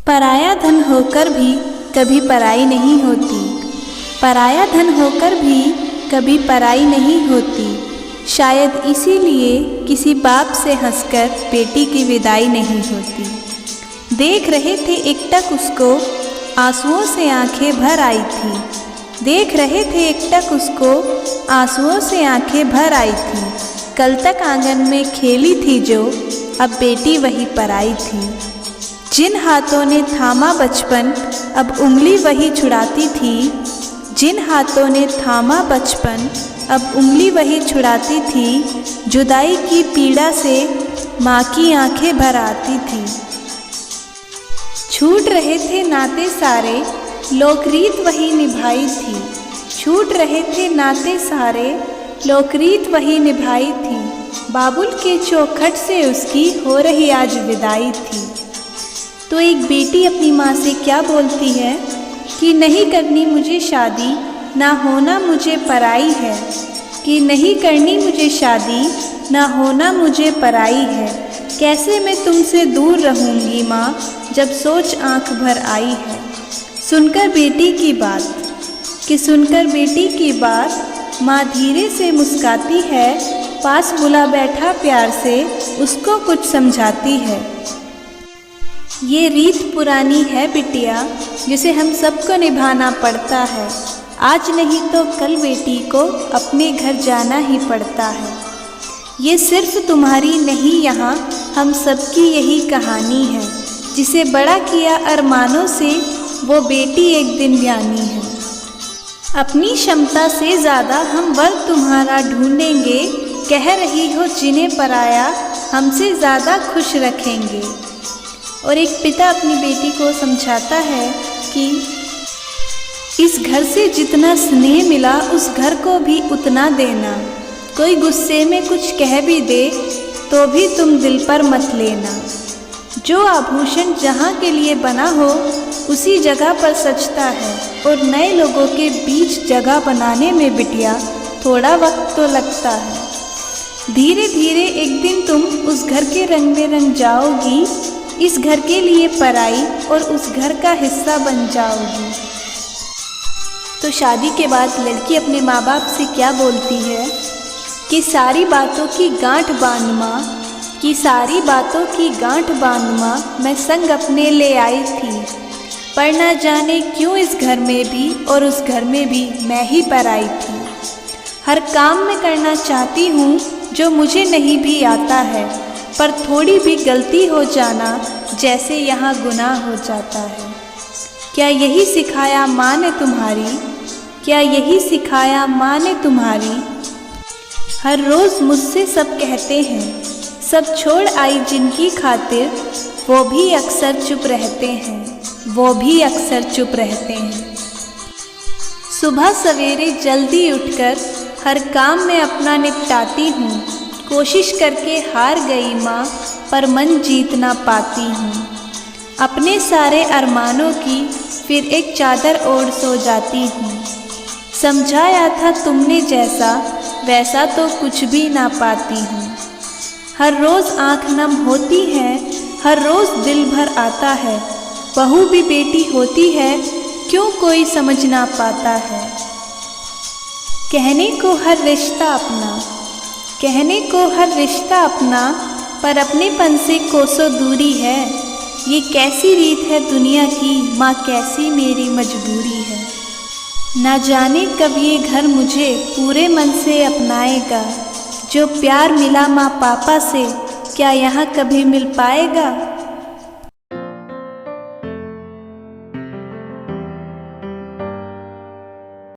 पराया धन होकर भी कभी पराई नहीं होती, पराया धन होकर भी कभी पराई नहीं होती। शायद इसीलिए किसी बाप से हंसकर बेटी की विदाई नहीं होती। देख रहे थे एकटक उसको, आंसुओं से आंखें भर आई थी। देख रहे थे एकटक उसको, आंसुओं से आंखें भर आई थी। कल तक आंगन में खेली थी जो, अब बेटी वही पराई थी। जिन हाथों ने थामा बचपन, अब उंगली वही छुड़ाती थी। जिन हाथों ने थामा बचपन, अब उंगली वही छुड़ाती थी। जुदाई की पीड़ा से माँ की आंखें भर आती थी। छूट रहे थे नाते सारे, लोकरीत वही निभाई थी। छूट रहे थे नाते सारे, लोकरीत वही निभाई थी। बाबुल के चौखट से उसकी हो रही आज विदाई थी। तो एक बेटी अपनी माँ से क्या बोलती है कि नहीं करनी मुझे शादी, ना होना मुझे पराई है। कि नहीं करनी मुझे शादी, ना होना मुझे पराई है। कैसे मैं तुमसे दूर रहूँगी माँ, जब सोच आँख भर आई है। सुनकर बेटी की बात, कि सुनकर बेटी की बात, माँ धीरे से मुस्काती है। पास बुला बैठा प्यार से उसको कुछ समझाती है। ये रीत पुरानी है बिटिया, जिसे हम सबको निभाना पड़ता है। आज नहीं तो कल बेटी को अपने घर जाना ही पड़ता है। ये सिर्फ तुम्हारी नहीं, यहाँ हम सबकी यही कहानी है। जिसे बड़ा किया अरमानों से, वो बेटी एक दिन ब्यानी है। अपनी क्षमता से ज़्यादा हम वर तुम्हारा ढूंढेंगे। कह रही हो जिन्हें पराया, हमसे ज़्यादा खुश रखेंगे। और एक पिता अपनी बेटी को समझाता है कि इस घर से जितना स्नेह मिला, उस घर को भी उतना देना। कोई गुस्से में कुछ कह भी दे तो भी तुम दिल पर मत लेना। जो आभूषण जहाँ के लिए बना हो, उसी जगह पर सजता है। और नए लोगों के बीच जगह बनाने में बिटिया थोड़ा वक्त तो लगता है। धीरे धीरे एक दिन तुम उस घर के रंग में रंग जाओगी। इस घर के लिए पराई और उस घर का हिस्सा बन जाओगी। तो शादी के बाद लड़की अपने माँ बाप से क्या बोलती है कि सारी बातों की गांठ बांध माँ, कि सारी बातों की गांठ बांध माँ, मैं संग अपने ले आई थी। पर ना जाने क्यों इस घर में भी और उस घर में भी मैं ही पराई थी। हर काम मैं करना चाहती हूँ जो मुझे नहीं भी आता है, पर थोड़ी भी गलती हो जाना जैसे यहाँ गुनाह हो जाता है। क्या यही सिखाया माँ ने तुम्हारी, क्या यही सिखाया माँ ने तुम्हारी। हर रोज़ मुझसे सब कहते हैं, सब छोड़ आई जिनकी खातिर, वो भी अक्सर चुप रहते हैं, वो भी अक्सर चुप रहते हैं। सुबह सवेरे जल्दी उठकर हर काम में अपना निपटाती हूँ। कोशिश करके हार गई माँ, पर मन जीत ना पाती हूँ। अपने सारे अरमानों की फिर एक चादर ओढ़ सो जाती हूँ। समझाया था तुमने जैसा, वैसा तो कुछ भी ना पाती हूँ। हर रोज़ आँख नम होती है, हर रोज़ दिल भर आता है। बहू भी बेटी होती है, क्यों कोई समझ ना पाता है। कहने को हर रिश्ता अपना, कहने को हर रिश्ता अपना, पर अपनेपन से कोसों दूरी है। ये कैसी रीत है दुनिया की, माँ कैसी मेरी मजबूरी है। ना जाने कब ये घर मुझे पूरे मन से अपनाएगा। जो प्यार मिला माँ पापा से, क्या यहाँ कभी मिल पाएगा।